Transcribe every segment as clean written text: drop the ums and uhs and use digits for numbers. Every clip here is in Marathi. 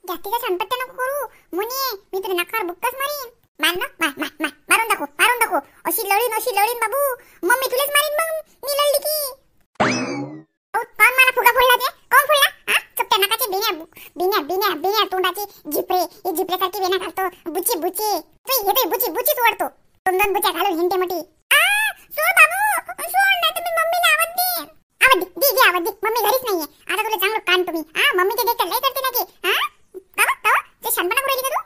जास्तीचा छानपट्ट्या नको करू मुनी, मी तुला नकार बुक्कच मारीन. मार ना, मारून दाखव. अशी लढीन बाबू, मम्मी तुलाच मारीन मग मी लढली की. कोण मला फुगा फोडला ते? कोण फोडला? हा, चपट्या नाकाचे बिन्या तोंडाची जिपरे सारखी बेना घालतो. बुची बुचीच ओढतो. दोन बुच्या घालून हिंटे मोठी. सोड बाबू, सोड नाही तर मी मम्मीला आवाज दे. आवाज दे. मम्मी घरीच नाहीये. आता तुला चांगलं कान तुम्ही. मम्मीचे देखत लय करते ना की. तवा ते शानपणा करू राहिली का तू?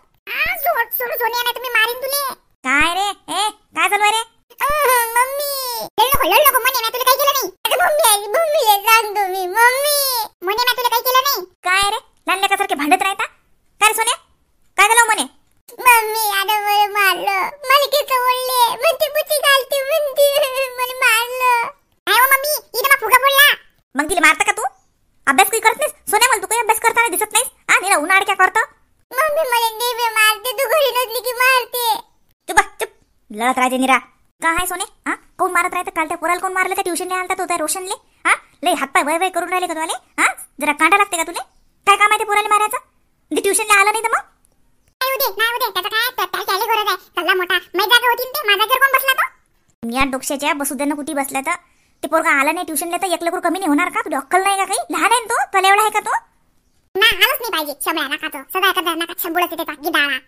सोड सोनिया, नाही तुम्ही मारीन तुले. काय रे? काय चालू रे? मम्मी लढ नको म्हणे, मी तुला काही केलं नाही. मम्मीला सांग तुम्ही. मम्मी म्हणे मी तुला काही केलं नाही. काय रे? लहान लेकासारखे भांडत राहता? काय रे सोन्या, काय झालं म्हणे? मम्मी आता मला मारलं. मला केस ओढले, म्हणते बुची घालते, म्हणते मला मारलं. नाही हो मम्मी, इथं मग फुगा फोडला. मग तिला मारता का तू? अभ्यास काही करत नाहीस सोन्या? मला तू काही अभ्यास करताना दिसत नाहीस. निरा उन्हाळ क्या करतो? मम्मी मला देवे मारते, तू घरी नसली की मारते. चुप लढत राहते निरा. काय सोने? कोण मारत राहतं? काल त्या पोराला कोण मारलं? त्या ट्युशनला आलता तो, त्या रोशनले. लय हातपाय वय करून राहिले का तुला? जरा कांटा लागते का तुला? काय काम आहे ते पोराला मारायचं? ते ट्युशनला आलं नाही तर मग नाही उदे त्याचं काय? त्याला गरज आहे. कल्ला मोठा मै जागा होती ते, माझा घर कोण बसला तो? या डोक्याच्या बसुद्यानं कुठे बसला तर ते पोरगा आला नाही ट्युशनला तर एक लेकरू कमी नाही होणार का? तुला अक्कल नाही का काही? लहान आहे तो, तुला एवढा आहे का तो? ना आलंच नाही पाहिजे. शबळा नाकाचं सदा एखादा नाकात शंभूळच येते गिडाळा.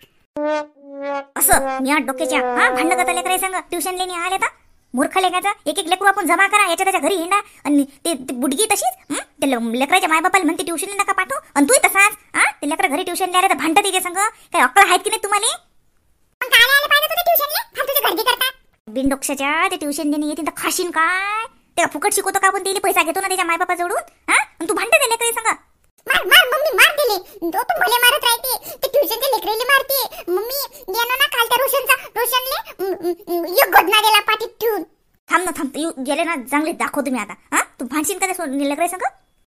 असं या डोक्याच्या भांडण करता लेकराई संग ट्युशनला नाही आले तर? मूर्ख लेकाचा एक लेकरू आपण जमा करा, याच्या त्याच्या घरी हिंडा आणि ते बुडगी तशीच ते लेकराच्या मायबापाला म्हणते ट्युशनला नका पाठवू, आणि तू तसाच ते लेकरा घरी ट्युशनला आले तर भांडत तिच्या संग. काय अक्कल आहेत की नाही तुम्हाला? बिन डोक्याच्या ते ट्युशन देणे येते तर खाशीन काय? ते फुकट शिकवतो का आपण? तिला पैसा घेतो ना त्याच्या मायबापा जोडून. आणि तू भांडत आहे लेकराई संग. मार मम्मी, मार दिले. तो पण भले मारत राहते. ते ट्युशनच्या लेकरेले मारते. मम्मी गेलो ना काल त्या रोशनले एक गोदना दिला पाठीत ठेवून. थांब गेले ना चांगले दाखव तुम्ही आता. तू भांडशील का त्या लेकराई संग?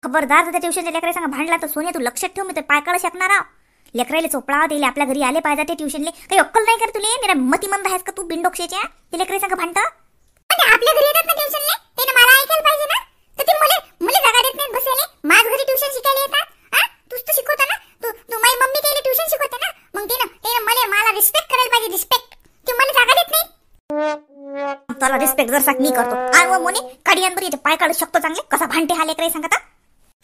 खबरदार जर त्या ट्युशनच्या लेकराई संग भांडला तर सोने तू लक्षात ठेव, मी ते पाय काढू शकणार आहो. लेकराईले चोपडा दिले, आपल्या घरी आले पाहिजे ते ट्युशनले. काही अक्कल नाही कर तुले? मेरा मतिमंद आहेस का तू बिनडोक्याच्या? ते लेकराई संग भांडता? आपल्या घरी येतात ना ट्युशनले, ते मला ऐकायला पाहिजे ना. तर ते मुले जागा देत नाहीत बसायला. माझ घरी ट्युशन शिकायला येतात. तूच तर शिकवता ना. तू माझी मम्मी त्याला ट्युशन शिकवते ना. मग ते मला रिस्पेक्ट करायला पाहिजे. रिस्पेक्ट ते मला जागा देत नाही. त्याला रिस्पेक्ट जर मी करतो. आणि मोने काढियांवर याचे पाय काढू शकतो चांगले. कसा भांडते हा लेकराई सांगता?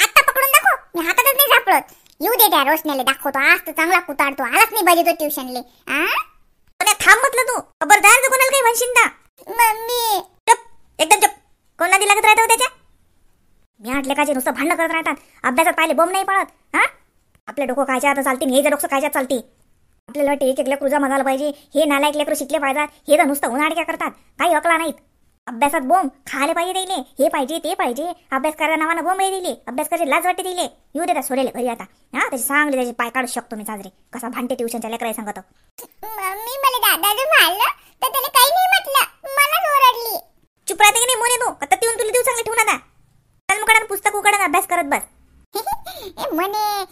आता पकडून दाखव. मी हातातच नाही सापडत. येऊ दे त्या रोशनीला दाखवतो. आज तर चांगला कुताडतो. आलाच नाही पाहिजे तो ट्युशनले. थांब म्हटलं तू. खबरदार जर कोणाला काही म्हणशील ना. मम्मी एकदम चुप. कोणाला लागत राहतो त्याच्या? मी आटले काचे नुसतं भांडण करत राहतात. अभ्यासात पाहिले बॉम्ब नाही पडत. आपल्या डोकं कायच्या आता चालते, हे जर डोकं कायच्या चालते. आपल्याला वाटते एक लेकरू जमा झालं पाहिजे, हे नालायक लेकरू शिकले पाहिजेत. हे तर नुसतं उन्हाळक्या करतात, काही अकला नाहीत. अभ्यासात बॉम्ब खायला पाहिजे दिले, हे पाहिजे ते पाहिजे. अभ्यास करायला नावानं बॉम्ब दिले, अभ्यास करायला लाज वाटते दिले. येऊ देता सोडेल घरी आता. त्याचे सांगले त्याचे पाय काढू शकतो मी साजरे. कसा भांडते ट्युशनच्या लेकराई सांगतो. मम्मी मला दादाचं मारलं तर त्याने काही नाही म्हटलं, मला ओरडली. चुप राहते की नाही मोने तू? आता तिथून तुला देऊ चांगले ठेवून आता. काल मुकाडा पुस्तक उघडा अभ्यास करत बस. म्हणे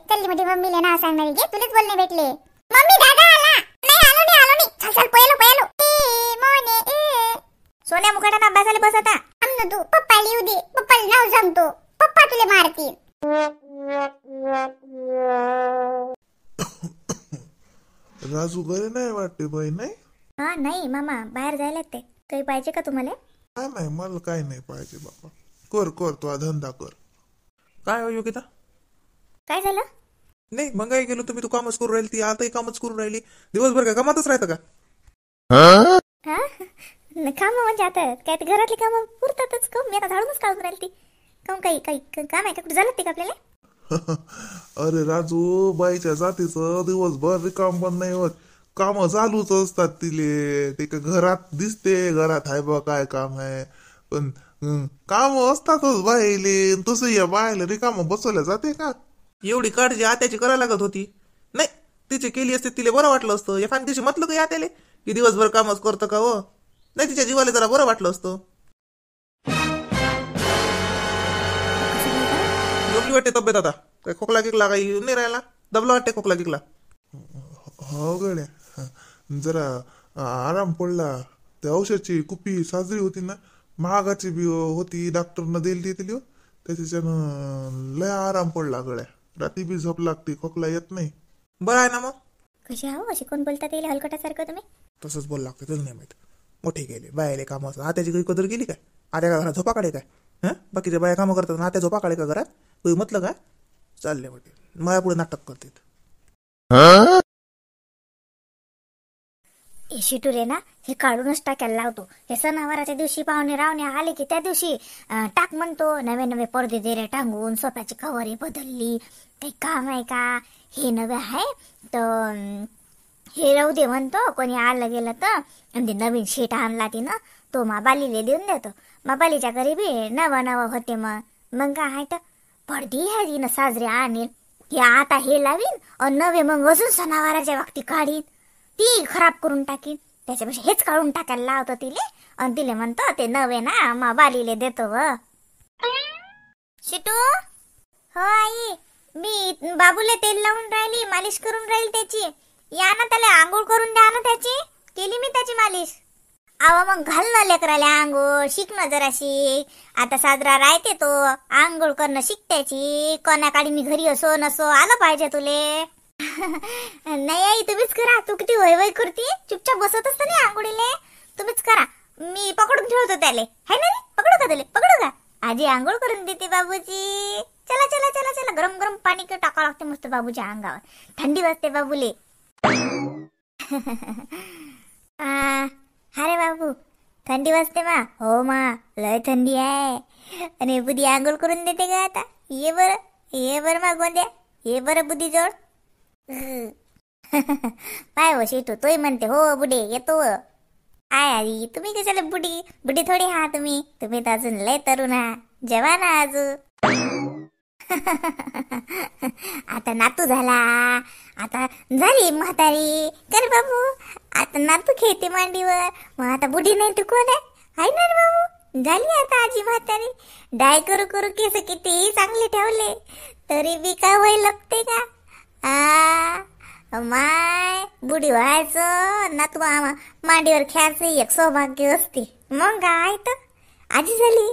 चल म्हणजे मम्मीला नाव सांगणार घे, तुलाच बोलणे भेटले. मम्मी दादा आला. नाही आलो नाही. चल पळलो. मोने सोन्या मुकाडा अभ्यासाला बस आता. थांब तू. पप्पाला येऊ दे. पप्पाला नाव सांगतो. पप्पा तुला मारतील. राजू घरी नाही वाटते बाई? नाही नाही मामा बाहेर जायला ते. काही पाहिजे का तुम्हाला? नाही मला काही नाही पाहिजे बाबा. कर तो धंदा कर. काय हो योगिता? काय झालं? नाही मग काय केलं तुम्ही? तू कामच करून राहिली, ती आताही कामच करून राहिली. दिवसभर काय कामातच राहतं का? काम म्हणजे आता काय ते घरातली कामं पुरतातच. काम मी आता झाडूनच काढून राहिली ती. काही काम आहे का? कुठे झालं ते का आपल्याला? अरे राजू, बाईच्या जातीचं दिवसभर रिकाम पण नाही होत. काम चालूच असतात तिले. ते घरात दिसते घरात आहे बा काय काम आहे, पण काम असतातच बाईले. तसं या बायला रिकाम बसवल्या जाते का? एवढी काळजी आत्याची करायला लागत होती. नाही तिची केली असते तिला बरं वाटलं असतं. एखाद्या दिवशी म्हटलं का आत्याले की दिवसभर कामच करतं का? हो नाही, तिच्या जीवाला जरा बरं वाटलं असतं. योग्य वाटते तब्येत आता? काय खोकला गिकला काही नाही राहिला? दबला वाटते खोकला गिकला? हो गड्या, जरा आराम पडला. त्या औषधाची कुपी साजरी होती ना, महागाची बी होती, डॉक्टरनं दिली तिला. त्याच्यानं लय आराम पडला गड्या. रात्री बी झोप लागते, खोकला येत नाही. बरं आहे ना मग? कशी आहो अशी कोण बोलतात येईल हलकटासारखं तुम्ही? तसंच बोल लागते, तुला नाही माहित. मोठे गेले बायाले काम असं. आत्याची काही कदर गेली काय? आत्या का घरात झोपा काढे काय? हं, बाकीच्या बाया कामं करतात ना, आत्या झोपा काढे का घरात? काही म्हटलं काय? चालले मोठे माया पुढे नाटक करतात. हे शिटूरे ना, हे काढूनच टाकायला लावतो. हे सणावाराच्या दिवशी पाहुणे रावणे आले की त्या दिवशी टाक म्हणतो. नवे नवे पडदे दिरे टांगून सोफ्याची कवरी बदलली. काही काम आहे का? हे नवे आहे तर हे राहू दे म्हणतो. कोणी आलं गेलं तर. आणि ते नवीन शीट आणला तिनं, तो माबालीले देऊन देतो. माबालीच्या घरी बी नवं नवं होते. मग काय आहे तर पडदी आहे तिनं साजरे आणील. हे आता हे लावीन आणि नवे मग अजून सणावाराच्या वक्ती काढीन. ती खराब करून टाकीन. त्याच्यापेक्षा हेच काढून टाकायला लावतो तिले. आणि तिले म्हणतो ते नवे ना मा बालीले देतो. व शिटू. हो आई, मी बाबूले तेल लावून राहिली, मालिश करून राहील त्याची. या ना, त्याला आंघोळ करून द्या ना त्याची. केली मी त्याची मालिश. आवा मग घाल ना लेकराला आंघोळ. शिक ना जराशी. आता साजरा राहते तो, आंघोळ करणं शिक त्याची. कोणाकाळी मी घरी असो नसो आलं पाहिजे तुले. नाही आई, तुम्हीच करा. तू किती वय वय करते, चुपचाप बसत असत नाही आंघोळीले. तुम्हीच करा, मी पकडून ठेवतो त्याले. है ना रे? पकडू का त्याले? पकडू का? आजी आंघोळ करून देते बाबूची. चला चला चला चला, गरम गरम पाणी टाकावं लागते मस्त बाबूच्या अंगावर. थंडी वाजते बाबूले. अरे बाबू, थंडी वाजते मा? हो मा, लय थंडी आहे. आणि बुद्धी आंघोळ करून देते का आता? ये बरं मा गोंद्या, ये बरं बुद्धी जोड. पाय हो शेटू, तोय म्हणते हो बुडे येतो. आय आई, तुम्ही कशाला बुडी थोडी हा तुम्ही तर अजून लय तरुण हा, जवान हा अजून. आता नातू झाला, आता झाली म्हातारी. कर बाबू, आता नातू खेळते मांडीवर. मग आता बुढी नाही तू कोण आहे ना रे बाबू? झाली आता आजी म्हातारी. डाय करू करू केस किती चांगले ठेवले तरी बी का वय लागते का? माय, बुढी व्हायचं नातू मांडीवर खेळायचं एक सौभाग्य असते. मग काय तर आजी झाली.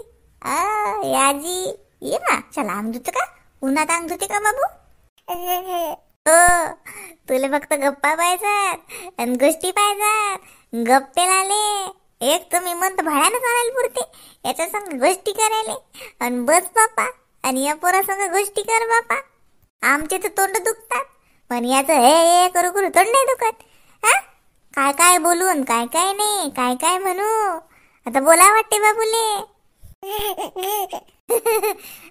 आजी ये ना, चला अंग धुते का? उन्हात अंग धुते का बाबू? तुला फक्त गप्पा पाहिजात आणि गोष्टी पाहिजात. गप्पे आले एक तर मी म्हणतो भाड्यानं चालायला पुरते. याच्या संग गोष्टी करायला आणि बस बापा. आणि या पोरा संग गोष्टी कर बापा. आमचे तर तोंड दुखतात, पण याचं हे करू करू तोंड नाही दुखत. काय काय बोलून काय काय नाही, काय काय म्हणू. आता बोला वाटते बाबूले.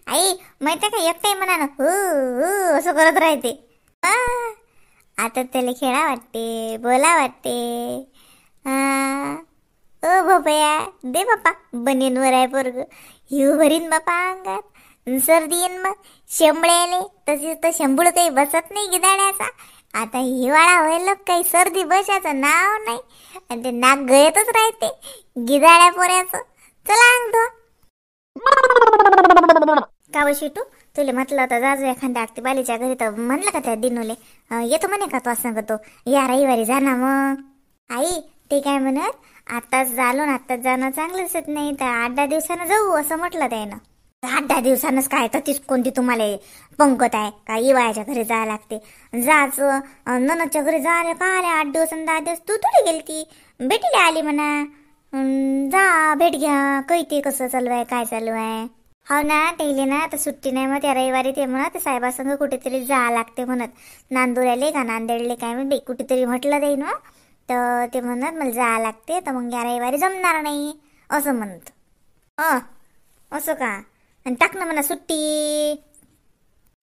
आई माहिती का, एकटाही म्हणा ना असं करत राहते. आता त्याला खेळा वाटते, बोला वाटते. ओ बाबया, दे बापा बनीनवर आहे पोरग. हिव भरीन बापा अंगात. सर्दी येईन मग शेंबळ्याले. तसेच तर शेंबूळ काही बसत नाही गिदाड्याचा. आता हिवाळा व्हायला काही सर्दी बसायचं नाव नाही. आणि ते नाक गळतच राहते गिदाड्या पोऱ्याचं. चला अंग धो. का व शिटू, तुला म्हटलं होतं जाजू एखाद्या आगती बालीच्या घरी, तर म्हणलं का त्या दिनूले येतो म्हणे का? तो सांगतो या रविवारी जा ना. मग आई ते काय म्हणत, आताच झालो ना, आताच जाणं चांगलंच नाही तर 8-10 दिवसानं जाऊ असं म्हटलं त्यानं. 8-10 दिवसानंच काय तर तीच कोणती तुम्हाला पंकत आहे का? इवाळ्याच्या घरी जायला लागते. जायचं ननदच्या घरी जायला का आले 8 दिवस आणि 10 दिवस. तू थोडी गेलती, भेटीला आली म्हणा. जा भेट घ्या, कैते कसं चालू आहे, काय चालू आहे. हो ना, टेले ना आता सुट्टी नाही. मग त्या रविवारी ते म्हणत साहेबासंग कुठेतरी जा लागते म्हणत. नांदुऱ्याले का नांदेडले काय म्हणते कुठेतरी म्हटलं जाईल ना. तर ते म्हणत मला जा लागते, तर मग या रविवारी जमणार नाही असं म्हणत. असं का? आणि टाक ना म्हणा सुट्टी.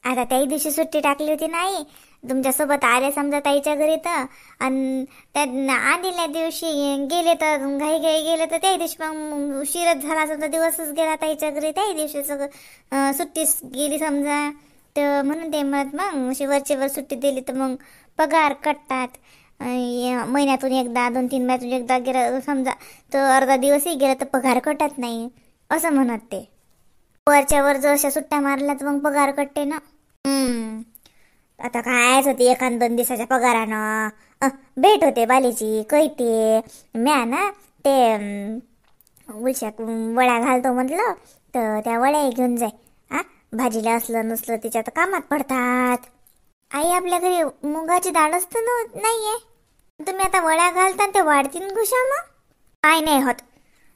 आता त्याही दिवशी सुट्टी टाकली होती नाही, तुमच्यासोबत आले समजा ताईच्या घरी तर. आणि त्या आधील्या दिवशी गेले तर घाई घाई गेले तर त्याही दिवशी मग उशीरच झाला समजा, दिवसच गेला ताईच्या घरी. त्याही दिवशी सगळं सुट्टीच गेली समजा. तर म्हणून ते म्हणत मग अशी वरचेवर सुट्टी दिली तर मग पगार कटतात. महिन्यातून एकदा 2-3 महिन्यातून एकदा गेला समजा तर अर्धा दिवसही गेला तर पगार कटत नाही असं म्हणत ते. वरच्या वर जर अशा सुट्ट्या मारल्या तर मग पगार कटते ना. आता कायच होते 1-2 दिवसाच्या पगारानं भेट होते बालीची कैते. म्या ना ते उलशात वळ्या घालतो म्हटलं तर त्या वळ्या घेऊन जाय. भाजीला असलं नसलं त्याच्यात कामात पडतात. आई आपल्या घरी मुगाची डाळच तर नाहीये. तुम्ही आता वड्या घालता ते वाढतील घुशा मग. काय नाही होत,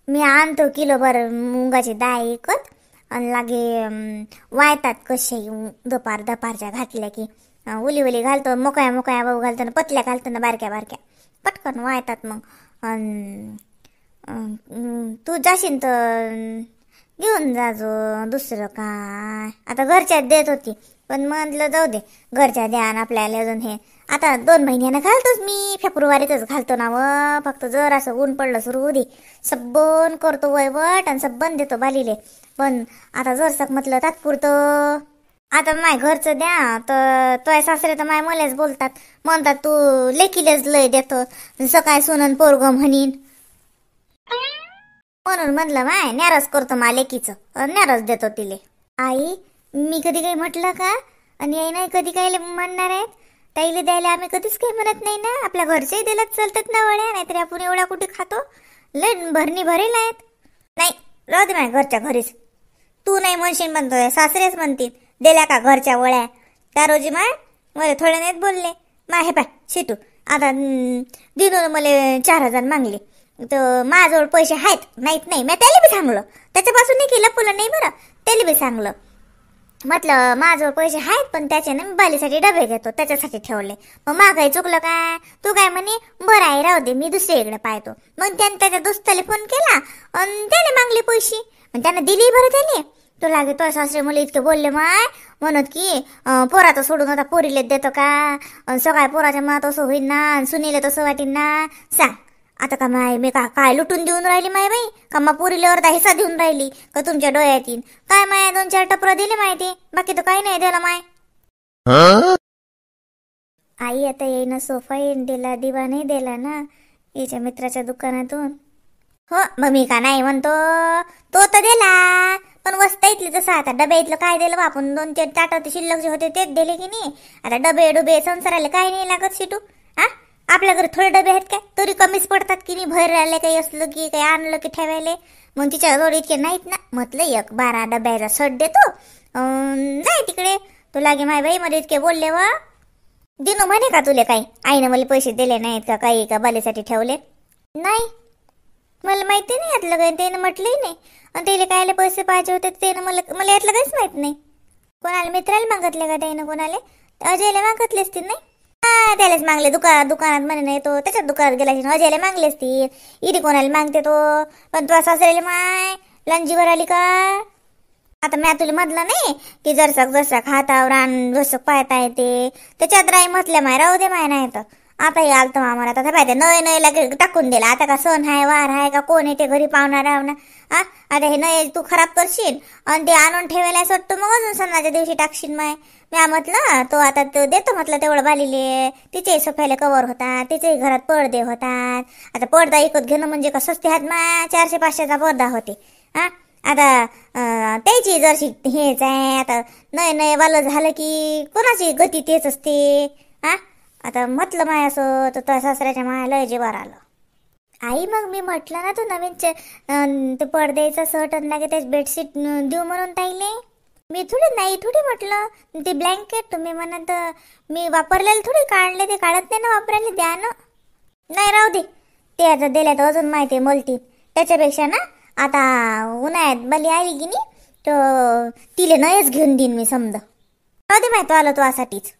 मी आणतो किलोभर मुगाची डाळ विकत आणि लागे वाळतात कसे दुपारच्या घातल्या की उली उली घालतो, मोकळ्या मोकळ्या वाहू घालतो ना, पतल्या घालतो ना, बारक्या बारक्या पटकन वाळतात मग. तू जाशील तर घेऊन जाजो. दुसरं काय आता घरच्यात देत होती, पण म्हटलं जाऊ दे घरच्या द्या आणि आपल्याला अजून हे आता 2 महिन्यानं घालतोच मी, फेब्रुवारीतच घालतो ना व. फक्त जर असं ऊन पडलं सुरू होती सबन करतो वयवट आणि सबन देतो बालीले. पण आता जर सक म्हटलं तात्पुरतं. आता माय घरचं द्या तर तोय सासरे तर माय मलाच बोलतात, म्हणतात तू लेकीलेच लय देतो, सकाळी सुनन पोरग म्हणीन. म्हणून म्हणलं माय न्यारस करतो मा लेकीचं, न्यारस देतो तिले. आई मी कधी काही म्हटलं का? आणि आई नाही कधी काही म्हणणार आहेत. ताईले द्यायला आम्ही कधीच काही म्हणत नाही ना. आपल्या घरच्याही दिलाच चालतात ना वड्या, नाहीतरी आपण एवढ्या कुठे खातो. लय भरणी भरेल आहेत. नाही राहू दे माय घरच्या घरीच. तू नाही म्हणशील म्हणतोय, सासरेच म्हणतील दिल्या का घरच्या वड्या. त्या रोजी माय मला थोडे नाहीत बोलले. माय हे पाय शिटू आता दिनून मला 4000 मागले तर माझ्याजवळ पैसे आहेत नाहीत नाही. मी त्याला बी सांगलं, त्याच्यापासून नाही केलं पुला नाही बरं, त्याला बी सांगलं. म्हटलं माझ्याजवळ पैसे आहेत पण त्याचे ना मी बालीसाठी डबे घेतो त्याच्यासाठी ठेवले. मग मागाई चुकलं काय? तू काय म्हणे बरं आहे राहू दे मी दुसरीकडे पाहतो. मग त्याने त्याच्या दोस्ताला फोन केला आणि त्याने मागले पैसे, मग त्यानं दिली बरं त्याने. तो लागे तो सासरे मुले इतके बोलले माय म्हणत की पोराचं सोडून आता पोरीले देतो का? सगळ्या पोराच्या मनात असं होईन ना, सुनीले तसं वाटीन ना. सांग आता का माय मी काय लुटून देऊन राहिली माय बाई? का मा पुरीला अर्धा हिस्सा देऊन राहिली का तुमच्या डोळ्यात येईन काय? माय 2-4 टपरं दिले माहिती, बाकी तर काही नाही दिलं माय. आई आता येईन सोफा येईन दिला, दिवा नाही दिला ना याच्या मित्राच्या दुकानातून. हो मग मी का नाही म्हणतो, तो तर दिला पण वस्ता इथली जसं आता डबे इथलं काय दिलं बा आपण 2-4 ताटं शिल्लक जे होते तेच दिले की नाही. आता डबे डुबे संसाराला काही नाही लागत शिटू. हा आपल्या घरी थोडे डबे आहेत काय? तरी कमीच पडतात की नाही. भर राहिले काही असलं की काही आणलं की ठेवायला. मग तिच्या जवळ इतके नाहीत ना. म्हटलं 12 डब्याचा सट देतो जाय तिकडे. तू लागे माय बाई मध्ये इतके बोलले व. दिनू म्हणे का तुले काही आईनं मला पैसे दिले नाहीत का काही का बालीसाठी ठेवले? नाही मला माहिती नाही यातलं काही, त्यानं म्हटलंही नाही. आणि त्याला कायले पैसे पाहिजे होते त्यानं मला यातलं काहीच माहित नाही. कोणाला मित्राला मागितले का त्यानं? कोणाला अजयला मागितले असतील नाही. हा त्यालाच मागले दुकानात म्हणे नाही तो त्याच्यात दुकानात गेला अजयला मागले असतील. इडी कोणाला मागते तो? पण तुला सासरेला माय लंजीवर आली का? आता मी तुला म्हटलं नाही की जरसा हातावर आण जसं पाहता येते त्याच्यात राई म्हटल्या माय राहू दे माय. नाही तर आता हे आलतं मामाला आता पाहिजे नय लागे टाकून दिला. आता का सण आहे वार आहे का कोण येते घरी पाहुणा राहणार? हा आता हे नय तू खराब करशील आणि ते आणून ठेवायला वाटतं मग अजून सणाच्या दिवशी टाकशील माय. मी म्हटलं तो आता तो देतो म्हटलं तेवढं बालीले. तिचे सोफ्याला कवर होतात, तिचे घरात पडदे होतात. आता पडदा विकत घेणं म्हणजे का स्वस्त हात माय 400-500चा पडदा होते. हा आता त्याची जरशी हेच आहे. आता नय वालं झालं की कोणाची गती तेच असते. हा आता म्हटलं माय असं तर सासऱ्याच्या मायाला जीवावर आलं. आई मग मी म्हटलं ना तू नवीन ते पडद्याचा शर्ट लागे त्याच बेडशीट देऊ म्हणून ताईले. मी थोडी म्हटलं ते ब्लँकेट तुम्ही म्हणत मी वापरलेलं थोडी काढले, ते काढत नाही ना वापरायला द्या ना. नाही राहू दे ते आता दिल्या तर अजून माहिती मोलती. त्याच्यापेक्षा ना आता उन्हाळ्यात बाली आली की नाही तर तिले नयच घेऊन देईन मी समजा. राहू दे माहिती आलं तो आसाठीच.